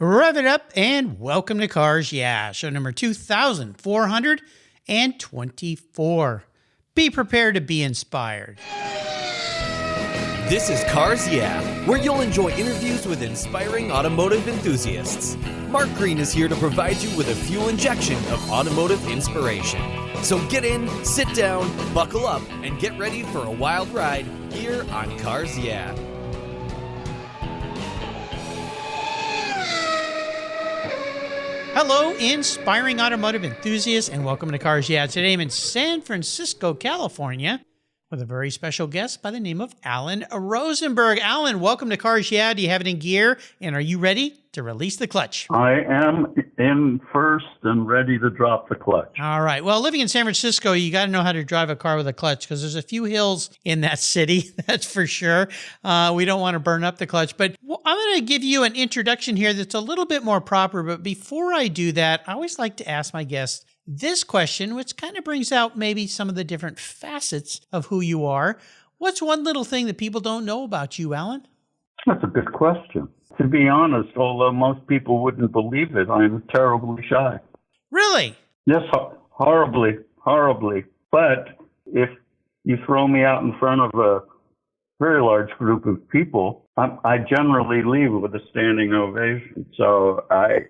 Rev it up and welcome to Cars Yeah, show number 2424. Be prepared to be inspired. This is Cars Yeah, where you'll enjoy interviews with inspiring automotive enthusiasts. Mark Green is here to provide you with a fuel injection of automotive inspiration. So get in, sit down, buckle up, and get ready for a wild ride here on Cars Yeah. Hello, inspiring automotive enthusiasts, and welcome to Cars Yeah. Today I'm in San Francisco, California, with a very special guest by the name of Allan Rosenberg. Allan, welcome to Cars Yeah. Do you have it in gear, and are you ready to release the clutch? I am in first and ready to drop the clutch. All right. Well, living in San Francisco, you got to know how to drive a car with a clutch because there's a few hills in that city, that's for sure. We don't want to burn up the clutch. But I'm going to give you an introduction here that's a little bit more proper. But before I do that, I always like to ask my guests this question, which kind of brings out maybe some of the different facets of who you are. What's one little thing that people don't know about you, Allan? That's a good question. To be honest, although most people wouldn't believe it, I'm terribly shy. Really? Yes, horribly. But if you throw me out in front of a very large group of people, I generally leave with a standing ovation. So I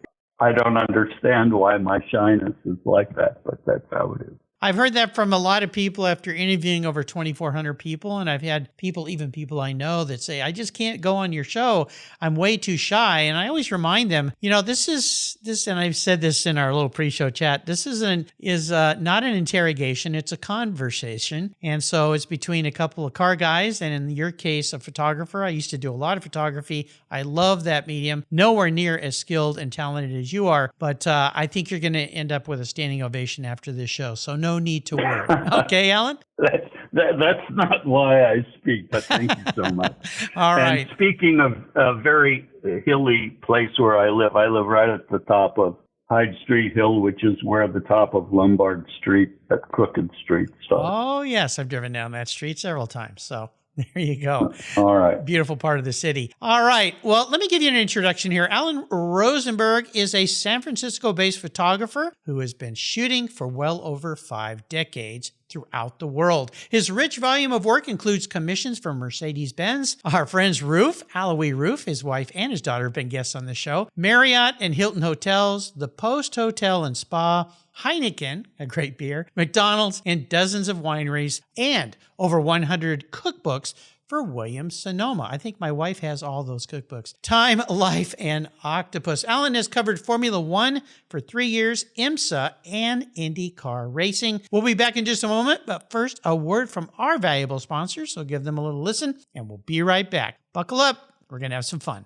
don't understand why my shyness is like that, but that's how it is. I've heard that from a lot of people after interviewing over 2,400 people. And I've had people, even people I know, that say, I just can't go on your show. I'm way too shy. And I always remind them, this, and I've said this in our little pre-show chat, this is not an interrogation. It's a conversation. And so it's between a couple of car guys. And in your case, a photographer. I used to do a lot of photography. I love that medium. Nowhere near as skilled and talented as you are. But I think you're going to end up with a standing ovation after this show. So no need to worry. Okay, Allan? That's not why I speak, but thank you so much. All right. And speaking of a very hilly place where I live right at the top of Hyde Street Hill, which is where the top of Lombard Street at Crooked Street starts. Oh, yes. I've driven down that street several times. So there you go. All right. Beautiful part of the city. All right. Well, let me give you an introduction here. Allan Rosenberg is a San Francisco-based photographer who has been shooting for well over 5 decades throughout the world. His rich volume of work includes commissions for Mercedes Benz, our friends Roof, Aloe Roof, his wife and his daughter have been guests on the show, Marriott and Hilton Hotels, the Post Hotel and Spa, Heineken, a great beer, McDonald's, and dozens of wineries, and over 100 cookbooks for William Sonoma. I think my wife has all those cookbooks. Time, Life, and Octopus. Allan has covered Formula One for 3 years, IMSA, and IndyCar racing. We'll be back in just a moment, but first, a word from our valuable sponsors, so give them a little listen, and we'll be right back. Buckle up. We're going to have some fun.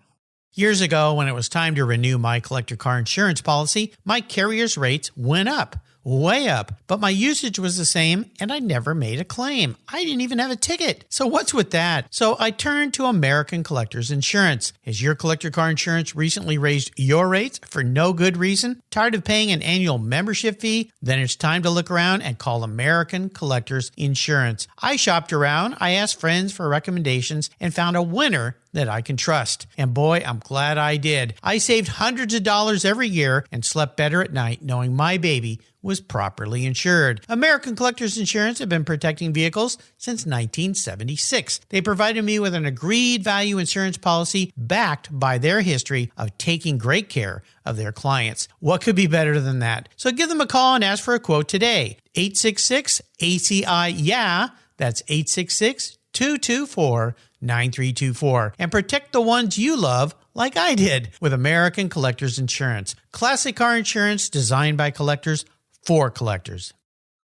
Years ago, when it was time to renew my collector car insurance policy, my carrier's rates went up. Way up, but my usage was the same and I never made a claim. I didn't even have a ticket. So what's with that? So I turned to American Collectors Insurance. Has your collector car insurance recently raised your rates for no good reason? Tired of paying an annual membership fee? Then it's time to look around and call American Collectors Insurance. I shopped around, I asked friends for recommendations, and found a winner that I can trust. And boy, I'm glad I did. I saved hundreds of dollars every year and slept better at night knowing my baby was properly insured. American Collectors Insurance have been protecting vehicles since 1976. They provided me with an agreed value insurance policy backed by their history of taking great care of their clients. What could be better than that? So give them a call and ask for a quote today. 866-ACI-YEAH. That's 866-224-9324. And protect the ones you love like I did with American Collectors Insurance. Classic car insurance designed by collectors for collectors.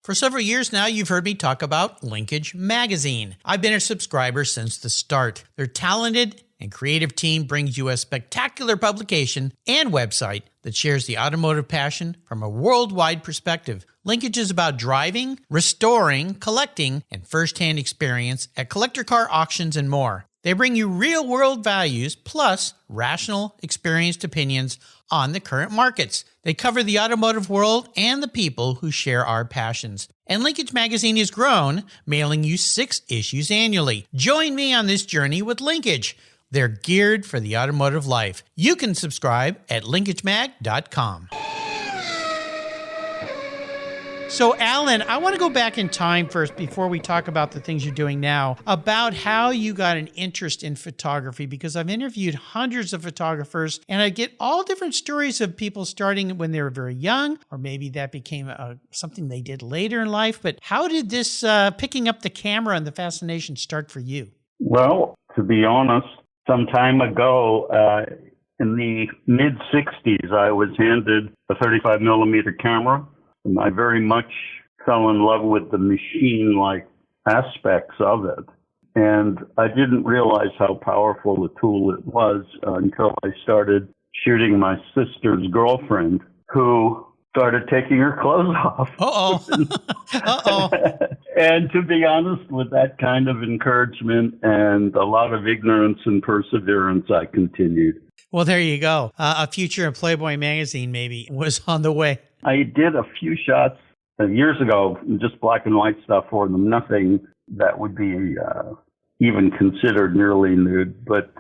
For several years now, you've heard me talk about Linkage Magazine. I've been a subscriber since the start. Their talented and creative team brings you a spectacular publication and website that shares the automotive passion from a worldwide perspective. Linkage is about driving, restoring, collecting, and first-hand experience at collector car auctions and more. They bring you real-world values plus rational, experienced opinions on the current markets. They cover the automotive world and the people who share our passions. And Linkage Magazine has grown, mailing you 6 issues annually. Join me on this journey with Linkage. They're geared for the automotive life. You can subscribe at linkagemag.com. So, Allan, I want to go back in time first before we talk about the things you're doing now, about how you got an interest in photography, because I've interviewed hundreds of photographers and I get all different stories of people starting when they were very young, or maybe that became something they did later in life. But how did this picking up the camera and the fascination start for you? Well, to be honest, some time ago, in the mid-'60s, I was handed a 35 millimeter camera. And I very much fell in love with the machine-like aspects of it. And I didn't realize how powerful a tool it was until I started shooting my sister's girlfriend, who started taking her clothes off. Uh-oh. Uh-oh. And to be honest, with that kind of encouragement and a lot of ignorance and perseverance, I continued. Well, there you go. A future in Playboy magazine maybe was on the way. I did a few shots years ago, just black and white stuff for them, nothing that would be even considered nearly nude, but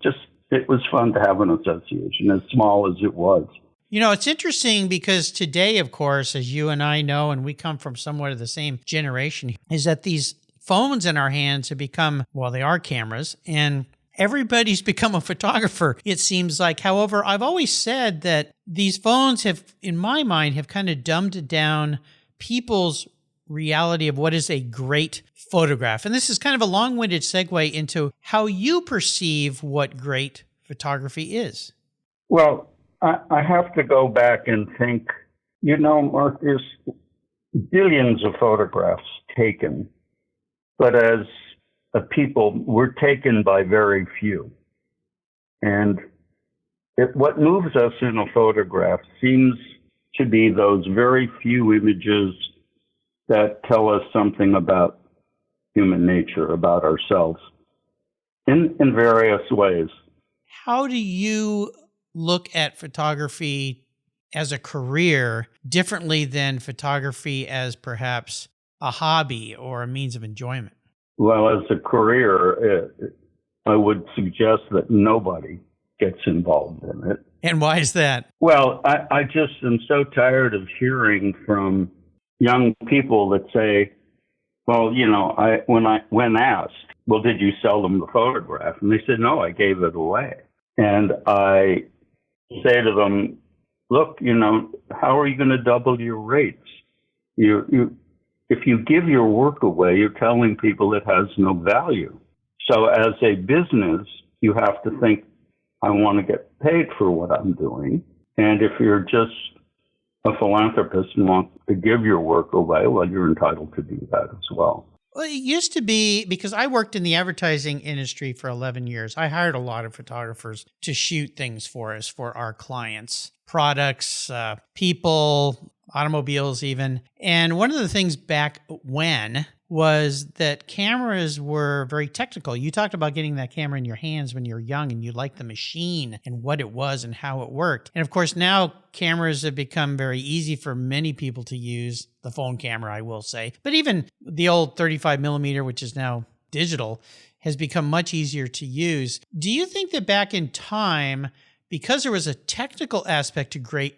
just it was fun to have an association, as small as it was. You know, it's interesting because today, of course, as you and I know, and we come from somewhat of the same generation, is that these phones in our hands have become, well, they are cameras, and everybody's become a photographer, it seems like. However, I've always said that these phones have, in my mind, have kind of dumbed down people's reality of what is a great photograph. And this is kind of a long-winded segue into how you perceive what great photography is. Well, I have to go back and think, you know, Mark, there's billions of photographs taken, but as people were taken by very few. And what moves us in a photograph seems to be those very few images that tell us something about human nature, about ourselves, in various ways. How do you look at photography as a career differently than photography as perhaps a hobby or a means of enjoyment? Well, as a career, I would suggest that nobody gets involved in it. And why is that? Well, I just am so tired of hearing from young people that say, well, you know, when asked, well, did you sell them the photograph? And they said, no, I gave it away. And I say to them, look, you know, how are you going to double your rates? If you give your work away, you're telling people it has no value. So as a business, you have to think, I want to get paid for what I'm doing. And if you're just a philanthropist and want to give your work away, well, you're entitled to do that as well. Well, it used to be, because I worked in the advertising industry for 11 years, I hired a lot of photographers to shoot things for us, for our clients, products, people, automobiles even. And one of the things back when was that cameras were very technical. You talked about getting that camera in your hands when you're young and you liked the machine and what it was and how it worked. And of course, now cameras have become very easy for many people to use. The phone camera, I will say. But even the old 35 millimeter, which is now digital, has become much easier to use. Do you think that back in time, because there was a technical aspect to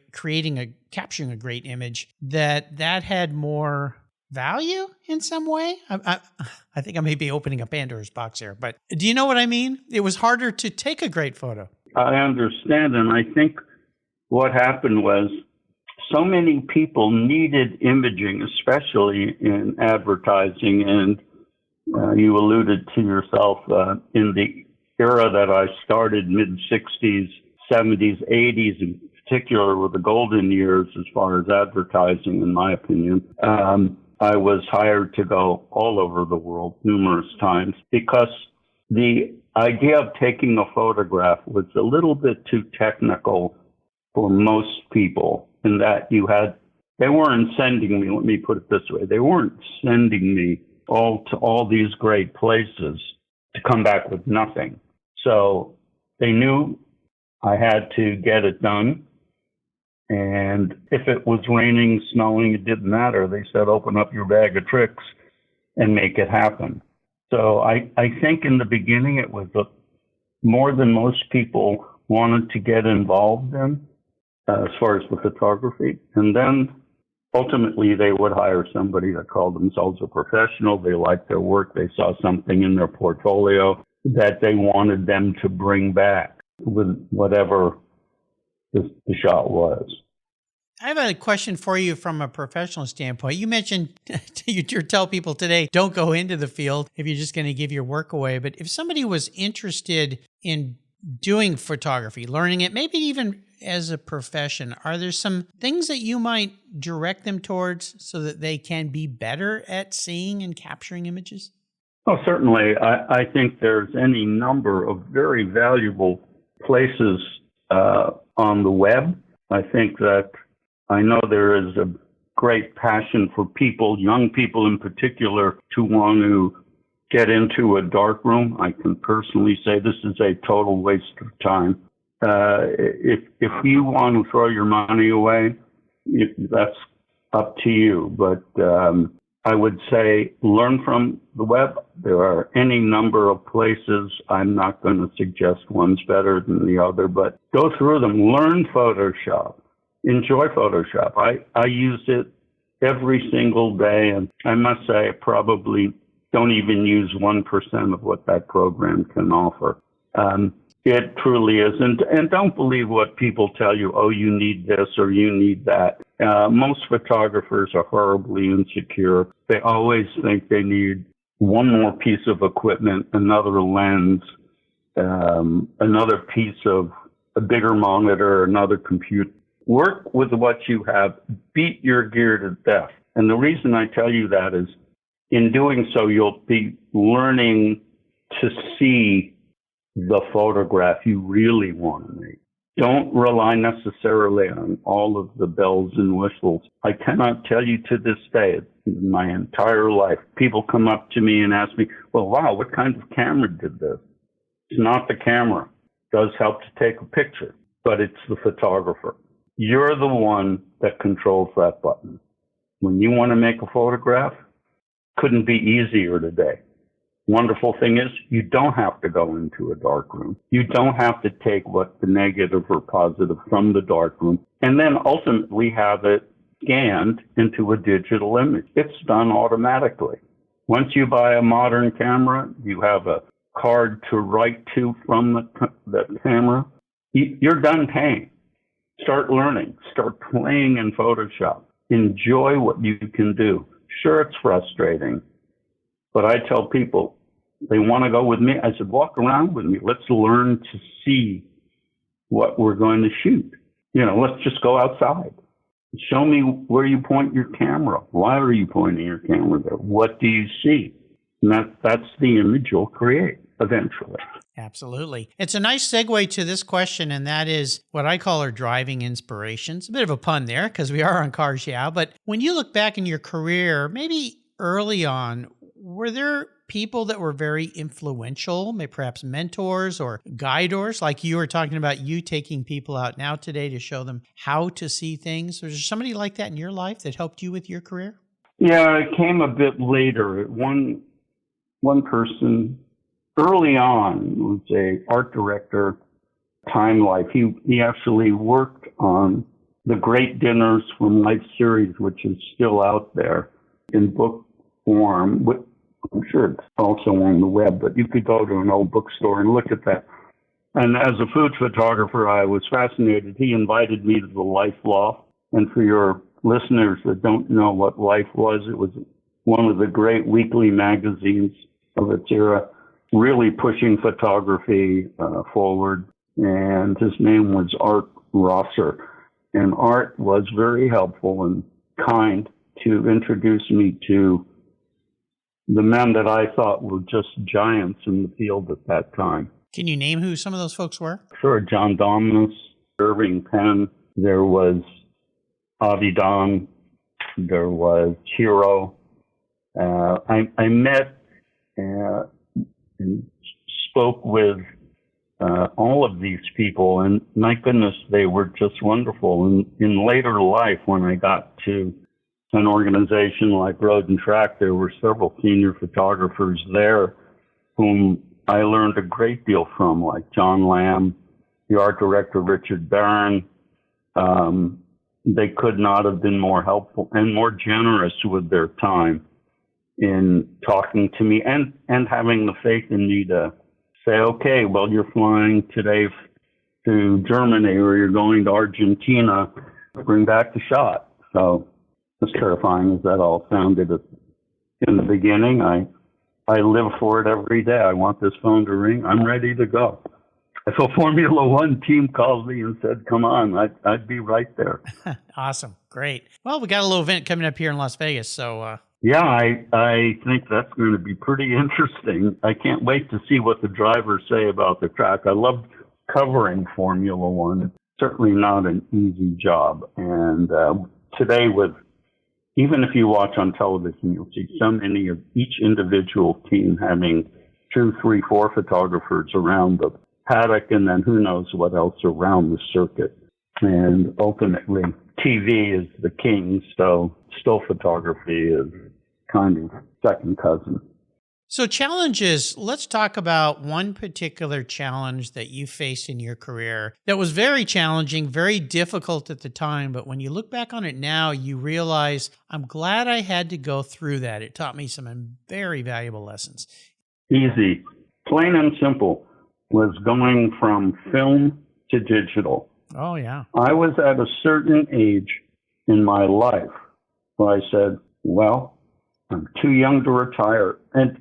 capturing a great image, that had more value in some way? I think I may be opening a Pandora's box here, but do you know what I mean? It was harder to take a great photo. I understand, and I think what happened was so many people needed imaging, especially in advertising, and you alluded to yourself in the era that I started, mid-'60s, '70s, '80s in particular, were the golden years as far as advertising, in my opinion. I was hired to go all over the world numerous times because the idea of taking a photograph was a little bit too technical for most people, in that they weren't sending me, let me put it this way, they weren't sending me to all these great places to come back with nothing. So they knew I had to get it done. And if it was raining, snowing, it didn't matter. They said, open up your bag of tricks and make it happen. So I think in the beginning it was more than most people wanted to get involved in as far as the photography. And then ultimately they would hire somebody that called themselves a professional. They liked their work. They saw something in their portfolio that they wanted them to bring back with whatever the shot was. I have a question for you from a professional standpoint. You mentioned you tell people today, don't go into the field if you're just going to give your work away. But if somebody was interested in doing photography, learning it, maybe even as a profession, are there some things that you might direct them towards so that they can be better at seeing and capturing images? Oh, certainly. I think there's any number of very valuable places on the web. I think that I know there is a great passion for people, young people in particular, to want to get into a darkroom. I can personally say this is a total waste of time. If you want to throw your money away, that's up to you. But I would say learn from the web. There are any number of places. I'm not going to suggest one's better than the other, but go through them. Learn Photoshop. Enjoy Photoshop. I use it every single day, and I must say I probably don't even use 1% of what that program can offer. It truly is. And don't believe what people tell you, oh, you need this or you need that. Most photographers are horribly insecure. They always think they need one more piece of equipment, another lens, another piece of a bigger monitor, another computer. Work with what you have. Beat your gear to death. And the reason I tell you that is in doing so, you'll be learning to see the photograph you really want to make. Don't rely necessarily on all of the bells and whistles. I cannot tell you to this day, in my entire life, people come up to me and ask me, well, wow, what kind of camera did this? It's not the camera. It does help to take a picture, but it's the photographer. You're the one that controls that button. When you want to make a photograph, couldn't be easier today. Wonderful thing is you don't have to go into a dark room. You don't have to take what's the negative or positive from the dark room and then ultimately have it scanned into a digital image. It's done automatically. Once you buy a modern camera, you have a card to write to from the camera. You're done paying. Start learning. Start playing in Photoshop. Enjoy what you can do. Sure, it's frustrating, but I tell people, they want to go with me. I said, walk around with me. Let's learn to see what we're going to shoot. Let's just go outside. Show me where you point your camera. Why are you pointing your camera there? What do you see? And that's the image you'll create eventually. Absolutely. It's a nice segue to this question, and that is what I call our driving inspirations. A bit of a pun there because we are on Cars Yeah, but when you look back in your career, maybe early on, were there people that were very influential, maybe perhaps mentors or guidors, like you were talking about you taking people out now today to show them how to see things? Was there somebody like that in your life that helped you with your career? Yeah, it came a bit later. One person early on was a art director, Time Life. He actually worked on the Great Dinners from Life series, which is still out there in book form. I'm sure it's also on the web, but you could go to an old bookstore and look at that. And as a food photographer, I was fascinated. He invited me to the Life Loft. And for your listeners that don't know what Life was, it was one of the great weekly magazines of its era, really pushing photography forward. And his name was Art Rosser. And Art was very helpful and kind to introduce me to the men that I thought were just giants in the field at that time. Can you name who some of those folks were? Sure. John Dominus, Irving Penn. There was Avi Don. There was Hiro. I met and spoke with all of these people, and my goodness, they were just wonderful. And in later life, when I got to an organization like Road and Track, there were several senior photographers there whom I learned a great deal from, like John Lamb, the art director Richard Barron. They could not have been more helpful and more generous with their time in talking to me and having the faith in me to say, okay, well, you're flying today to Germany or you're going to Argentina, bring back the shot. So as terrifying as that all sounded in the beginning, I live for it every day. I want this phone to ring. I'm ready to go. If a Formula One team calls me and said, come on, I'd be right there. Awesome. Great. Well, we got a little event coming up here in Las Vegas. So, yeah, I think that's going to be pretty interesting. I can't wait to see what the drivers say about the track. I love covering Formula One. It's certainly not an easy job. And today, even if you watch on television, you'll see so many of each individual team having 2, 3, 4 photographers around the paddock, and then who knows what else around the circuit. And ultimately, TV is the king, so still photography is kind of second cousin. So challenges, let's talk about one particular challenge that you faced in your career that was very challenging, very difficult at the time, but when you look back on it now, you realize, I'm glad I had to go through that. It taught me some very valuable lessons. Easy, plain and simple, was going from film to digital. Oh, yeah. I was at a certain age in my life where I said, well, I'm too young to retire, and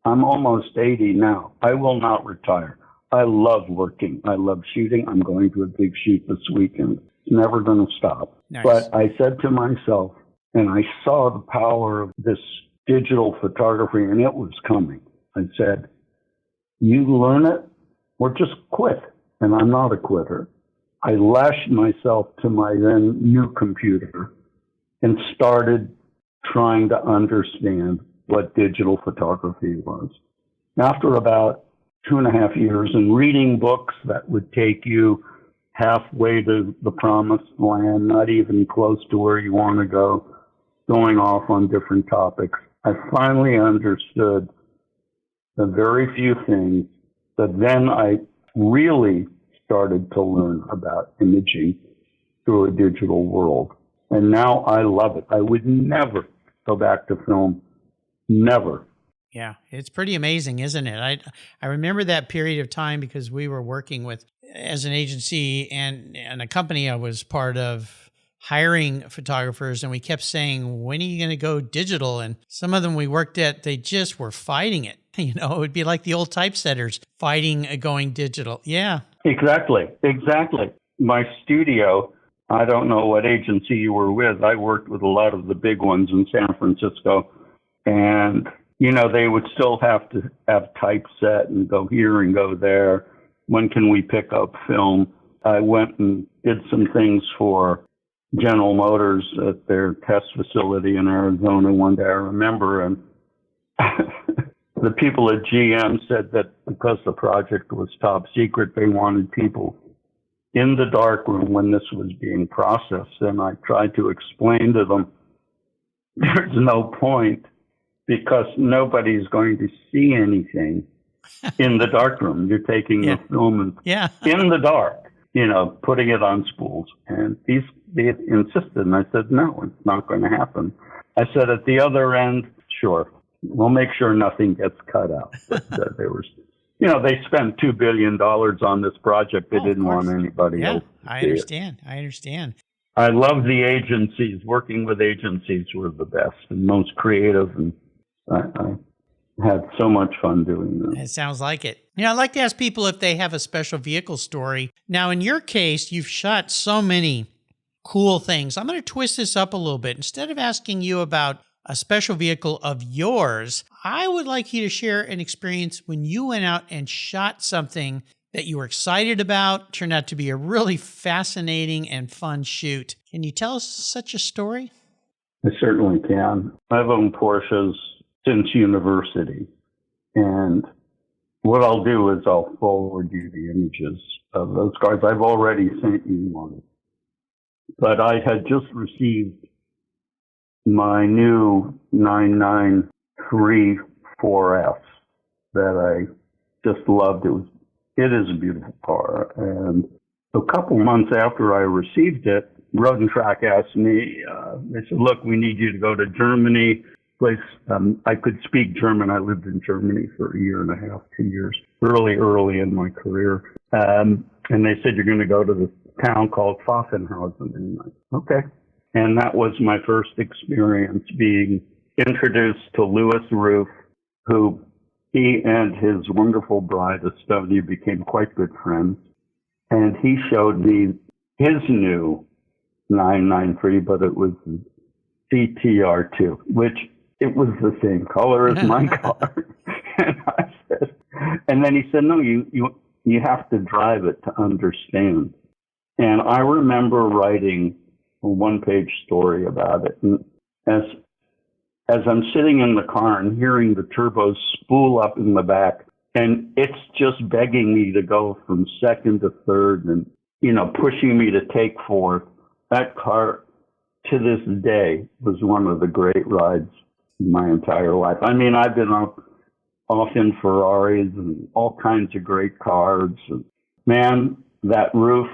I'm almost 80 now. I will not retire. I love working. I love shooting. I'm going to a big shoot this weekend. It's never going to stop. Nice. But I said to myself, and I saw the power of this digital photography, and it was coming. I said, you learn it or just quit. And I'm not a quitter. I lashed myself to my then new computer and started trying to understand what digital photography was. After about 2.5 years and reading books that would take you halfway to the promised land, not even close to where you want to go, going off on different topics, I finally understood the very few things that then I really started to learn about imaging through a digital world. And now I love it. I would never go back to film. Never. Yeah, it's pretty amazing, isn't it? I remember that period of time because we were working with, as an agency and a company I was part of, hiring photographers, and we kept saying, when are you going to go digital? And some of them we worked at, they just were fighting it. You know, it would be like the old typesetters fighting going digital. Yeah. Exactly. My studio, I don't know what agency you were with. I worked with a lot of the big ones in San Francisco. And, you know, they would still have to have typeset and go here and go there. When can we pick up film? I went and did some things for General Motors at their test facility in Arizona one day, I remember. And the people at GM said that because the project was top secret, they wanted people in the darkroom when this was being processed. And I tried to explain to them, there's no point because nobody's going to see anything in the darkroom. You're taking the film in the dark, you know, putting it on spools. And they insisted, and I said, no, it's not going to happen. I said, at the other end, sure, we'll make sure nothing gets cut out. But there was, you know, they spent $2 billion on this project. They didn't want anybody else to see it. I understand. I love the agencies. Working with agencies were the best and most creative, and I had so much fun doing this. It sounds like it. You know, I'd like to ask people if they have a special vehicle story. Now, in your case, you've shot so many cool things. I'm going to twist this up a little bit. Instead of asking you about a special vehicle of yours, I would like you to share an experience when you went out and shot something that you were excited about, turned out to be a really fascinating and fun shoot. Can you tell us such a story? I certainly can. I've owned Porsches since university. And what I'll do is I'll forward you the images of those cars. I've already sent you one. But I had just received my new 993 4S that I just loved. It is a beautiful car. And a couple months after I received it, Road and Track asked me, they said, look, we need you to go to Germany. I could speak German. I lived in Germany for a year and a half, 2 years, early in my career. And they said, you're going to go to this town called Pfaffenhausen. And I'm like, okay. And that was my first experience being introduced to Louis Roof, who he and his wonderful bride, Estonia, became quite good friends. And he showed me his new 993, but it was CTR2, which it was the same color as my car. And then he said, no, you have to drive it to understand. And I remember writing a one-page story about it. And as I'm sitting in the car and hearing the turbos spool up in the back, and it's just begging me to go from second to third and, pushing me to take fourth, that car to this day was one of the great rides in my entire life. I mean, I've been off in Ferraris and all kinds of great cars. And man, that Roof,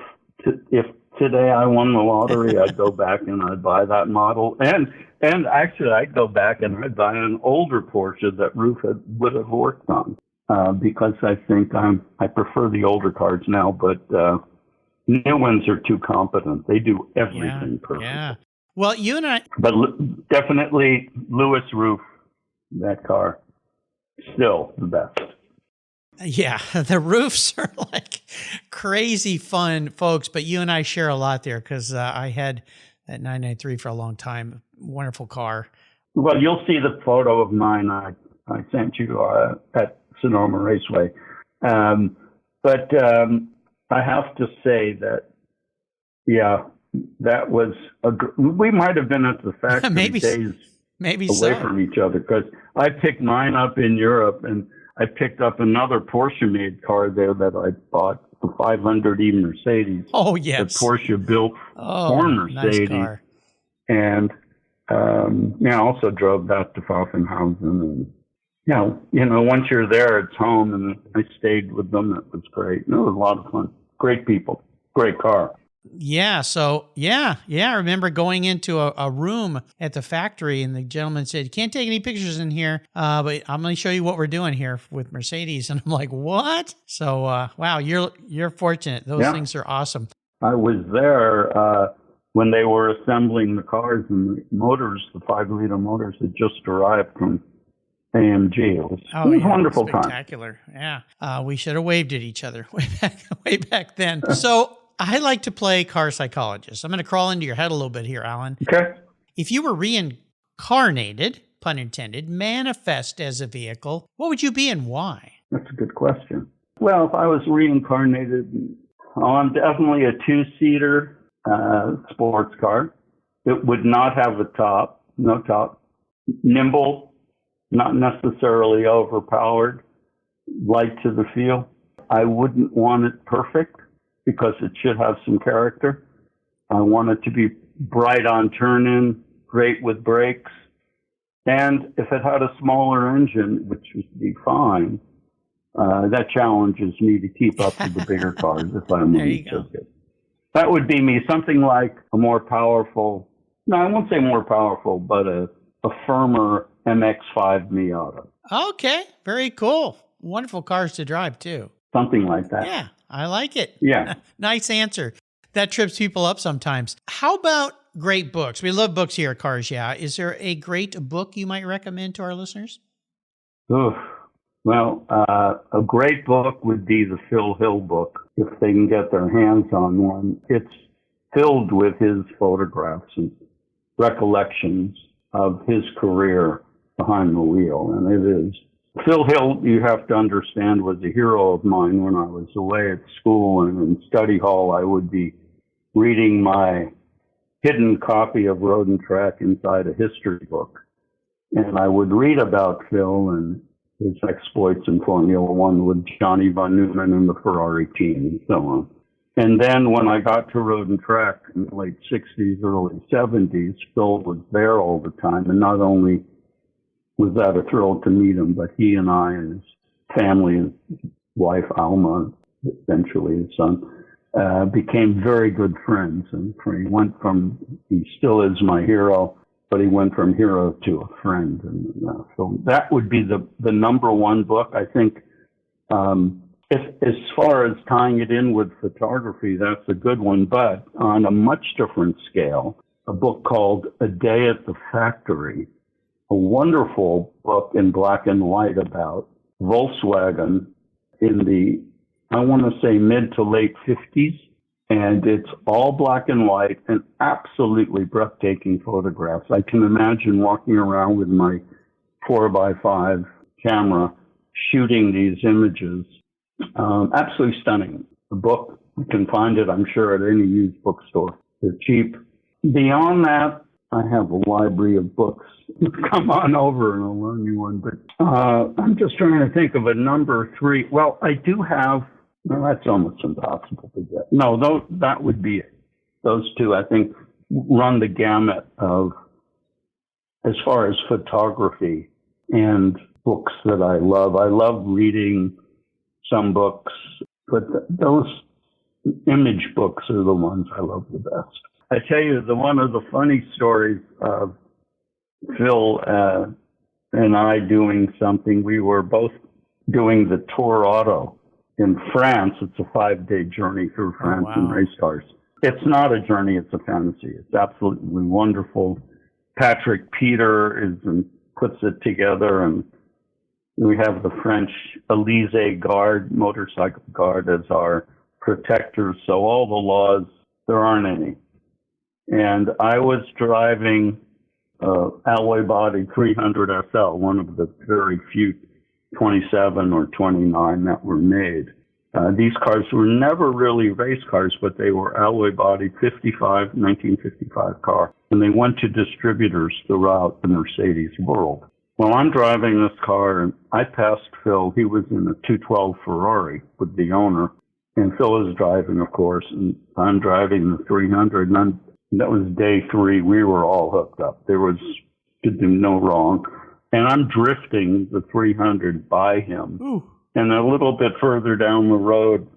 if today I won the lottery, I'd go back and I'd buy that model. And actually, I'd go back and I'd buy an older Porsche that Roof would have worked on, because I think I prefer the older cars now, but new ones are too competent. They do everything perfect. Yeah. Well, you and I... But definitely Louis Roof, that car, still the best. Yeah, the Roofs are like crazy fun, folks, but you and I share a lot there because I had that 993 for a long time. Wonderful car. Well, you'll see the photo of mine I sent you at Sonoma Raceway. But I have to say that, yeah, that was we might have been at the factory days away from each other, because I picked mine up in Europe and I picked up another Porsche-made car there that I bought, the 500E Mercedes. Oh, yes. That Porsche built for Mercedes. Nice car. And, I also drove that to Pfaffenhausen. And, once you're there, it's home, and I stayed with them. It was great. It was a lot of fun. Great people. Great car. Yeah. So, yeah. I remember going into a room at the factory, and the gentleman said, you can't take any pictures in here, but I'm going to show you what we're doing here with Mercedes. And I'm like, what? So, wow, you're fortunate. Those things are awesome. I was there when they were assembling the cars, and the motors, the 5-liter motors, had just arrived from AMG. It was a wonderful time. Spectacular. Yeah. We should have waved at each other way back then. So, I like to play car psychologist. I'm going to crawl into your head a little bit here, Allan. Okay. If you were reincarnated, pun intended, manifest as a vehicle, what would you be and why? That's a good question. Well, if I was reincarnated, I'm definitely a 2-seater sports car. It would not have a top, no top. Nimble, not necessarily overpowered, light to the feel. I wouldn't want it perfect, because it should have some character. I want it to be bright on turn-in, great with brakes. And if it had a smaller engine, which would be fine, that challenges me to keep up with the bigger cars if I'm on the circuit. That would be me, something like a more powerful, no, I won't say more powerful, but a firmer MX-5 Miata. Okay, very cool. Wonderful cars to drive, too. Something like that. Yeah, I like it. Yeah. Nice answer. That trips people up sometimes. How about great books? We love books here at Cars Yeah. Is there a great book you might recommend to our listeners? Oof. Well, a great book would be the Phil Hill book, if they can get their hands on one. It's filled with his photographs and recollections of his career behind the wheel, and it is. Phil Hill, you have to understand, was a hero of mine when I was away at school, and in study hall I would be reading my hidden copy of Road and Track inside a history book. And I would read about Phil and his exploits in Formula One with Johnny von Neumann and the Ferrari team and so on. And then when I got to Road and Track in the late 60s, early 70s, Phil was there all the time. And not only was that a thrill to meet him, but he and I and his family, his wife Alma, eventually his son, became very good friends. And he still is my hero, but he went from hero to a friend. And so that would be the number one book. I think, as far as tying it in with photography, that's a good one. But on a much different scale, a book called A Day at the Factory, a wonderful book in black and white about Volkswagen in the, I want to say, mid to late 50s. And it's all black and white and absolutely breathtaking photographs. I can imagine walking around with my 4x5 camera shooting these images. Absolutely stunning. The book, you can find it, I'm sure, at any used bookstore. They're cheap. Beyond that, I have a library of books. Come on over and I'll loan you one. But I'm just trying to think of a number 3. Well, I do have, no, that's almost impossible to get. No, that would be it. Those two, I think, run the gamut of, as far as photography and books that I love. I love reading some books, but those image books are the ones I love the best. I tell you, one of the funny stories of Phil and I doing something, we were both doing the Tour Auto in France. It's a 5-day journey through France in race cars. It's not a journey, it's a fantasy. It's absolutely wonderful. Patrick Peter puts it together, and we have the French Élysée Guard, motorcycle guard, as our protectors. So all the laws, there aren't any. And I was driving alloy body 300 SL, one of the very few 27 or 29 that were made. These cars were never really race cars, but they were alloy body 1955 car. And they went to distributors throughout the Mercedes world. Well, I'm driving this car, and I passed Phil. He was in a 212 Ferrari with the owner. And Phil was driving, of course, and I'm driving the 300. And that was day 3. We were all hooked up. Could do no wrong. And I'm drifting the 300 by him. Ooh. And a little bit further down the road,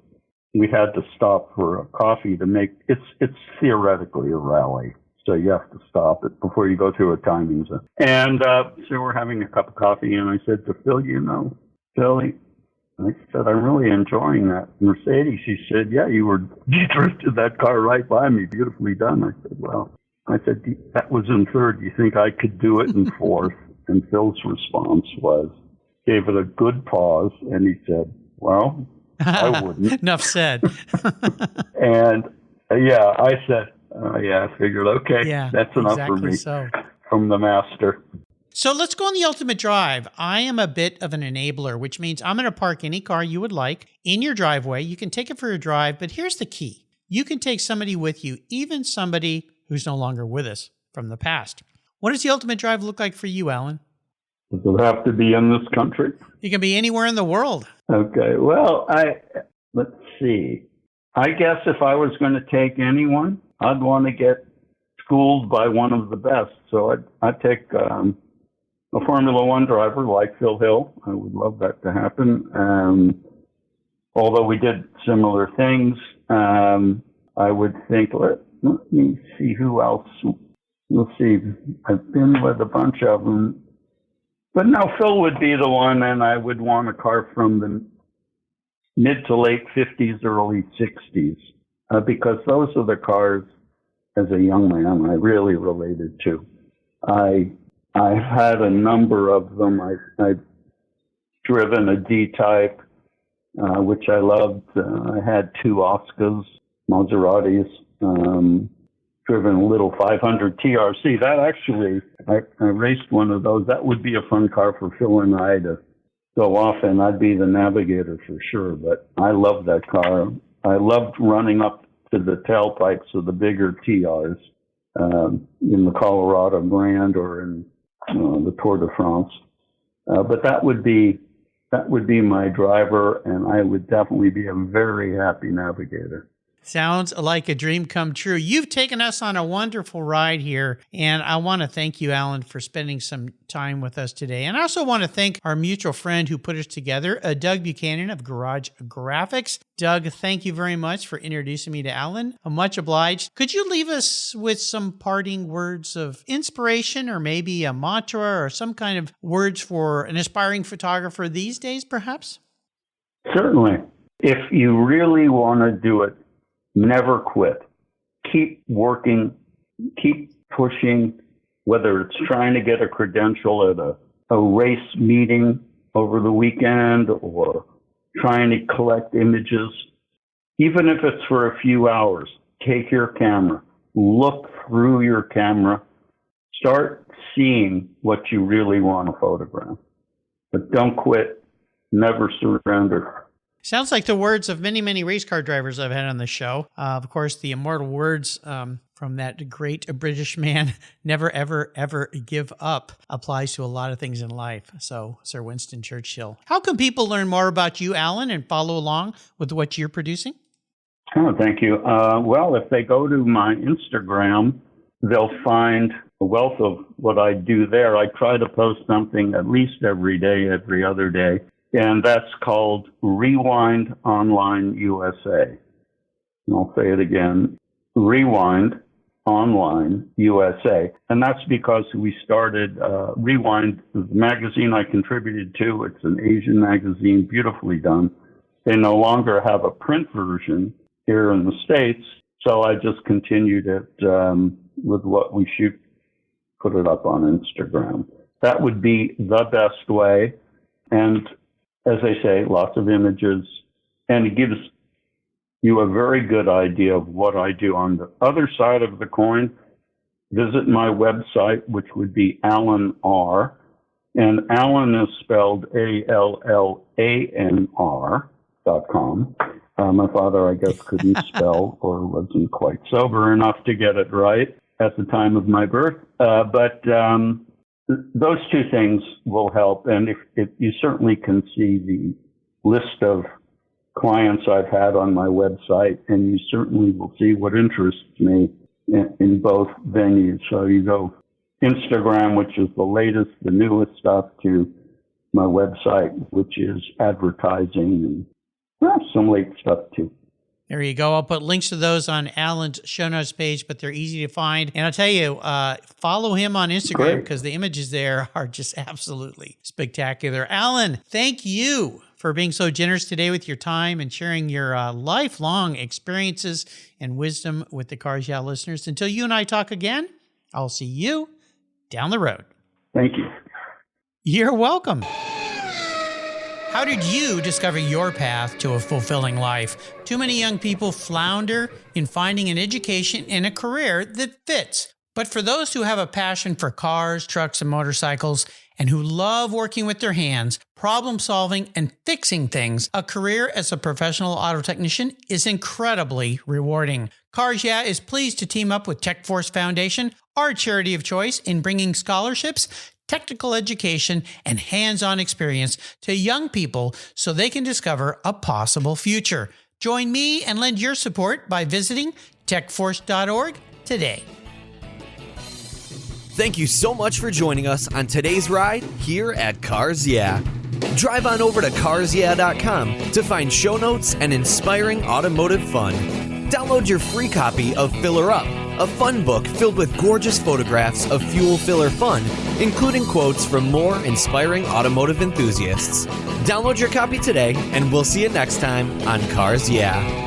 we had to stop for a coffee to make, it's theoretically a rally. So you have to stop it before you go through a timing zone. And so we're having a cup of coffee, and I said to Phil, Philly, I said, I'm really enjoying that Mercedes. He said, yeah, you drifted that car right by me. Beautifully done. I said, well, that was in 3rd. You think I could do it in 4th? And Phil's response gave it a good pause, and he said, well, I wouldn't. Enough said. And I said, I figured, okay, that's enough for me from the master. So let's go on the ultimate drive. I am a bit of an enabler, which means I'm going to park any car you would like in your driveway. You can take it for a drive, but here's the key. You can take somebody with you, even somebody who's no longer with us from the past. What does the ultimate drive look like for you, Allan? Does it have to be in this country? You can be anywhere in the world. Okay. Well, let's see. I guess if I was going to take anyone, I'd want to get schooled by one of the best. So I'd take a Formula One driver like Phil Hill. I would love that to happen. Although we did similar things, I would think, let me see who else. We'll see. I've been with a bunch of them. But no, Phil would be the one, and I would want a car from the mid to late 50s, early 60s, because those are the cars, as a young man, I really related to. I've had a number of them. I've driven a D-Type, which I loved. I had 2 Oscars, Maseratis, driven a little 500 TRC. That actually, I raced one of those. That would be a fun car for Phil and I to go off in. I'd be the navigator for sure, but I loved that car. I loved running up to the tailpipes of the bigger TRs in the Colorado Grand or in the Tour de France. But that would be my driver, and I would definitely be a very happy navigator. Sounds like a dream come true. You've taken us on a wonderful ride here, and I want to thank you, Allan, for spending some time with us today. And I also want to thank our mutual friend who put us together, Doug Buchanan of Garage Graphics. Doug, thank you very much for introducing me to Allan. I'm much obliged. Could you leave us with some parting words of inspiration, or maybe a mantra or some kind of words for an aspiring photographer these days, perhaps? Certainly. If you really want to do it, never quit. Keep working, keep pushing, whether it's trying to get a credential at a race meeting over the weekend or trying to collect images. Even if it's for a few hours, take your camera, look through your camera, start seeing what you really want to photograph. But don't quit, never surrender. Sounds like the words of many, many race car drivers I've had on the show. Of course, the immortal words from that great British man, never, ever, ever give up, applies to a lot of things in life. So, Sir Winston Churchill. How can people learn more about you, Allan, and follow along with what you're producing? Oh, thank you. Well, if they go to my Instagram, they'll find a wealth of what I do there. I try to post something at least every day, every other day. And that's called Rewind Online USA. And I'll say it again, Rewind Online USA. And that's because we started Rewind, the magazine I contributed to. It's an Asian magazine, beautifully done. They no longer have a print version here in the States, so I just continued it with what we shoot, put it up on Instagram. That would be the best way. And as I say, lots of images, and it gives you a very good idea of what I do. On the other side of the coin, visit my website, which would be Allan R. And Allan is spelled ALLANR.com. My father, I guess, couldn't spell or wasn't quite sober enough to get it right at the time of my birth. But those two things will help. And if you certainly can see the list of clients I've had on my website, and you certainly will see what interests me in both venues. So you go Instagram, which is the latest, the newest stuff, to my website, which is advertising and some late stuff too. There you go. I'll put links to those on Allan's show notes page, but they're easy to find. And I'll tell you, follow him on Instagram because the images there are just absolutely spectacular. Allan, thank you for being so generous today with your time and sharing your lifelong experiences and wisdom with the Cars Yeah listeners. Until you and I talk again, I'll see you down the road. Thank you. You're welcome. How did you discover your path to a fulfilling life? Too many young people flounder in finding an education and a career that fits. But for those who have a passion for cars, trucks, and motorcycles, and who love working with their hands, problem solving, and fixing things, a career as a professional auto technician is incredibly rewarding. Cars Yeah is pleased to team up with TechForce Foundation, our charity of choice, in bringing scholarships, technical education, and hands-on experience to young people so they can discover a possible future. Join me and lend your support by visiting techforce.org today. Thank you so much for joining us on today's ride here at Cars Yeah. Drive on over to carsyeah.com to find show notes and inspiring automotive fun. Download your free copy of Filler Up, a fun book filled with gorgeous photographs of fuel filler fun, including quotes from more inspiring automotive enthusiasts. Download your copy today, and we'll see you next time on Cars Yeah.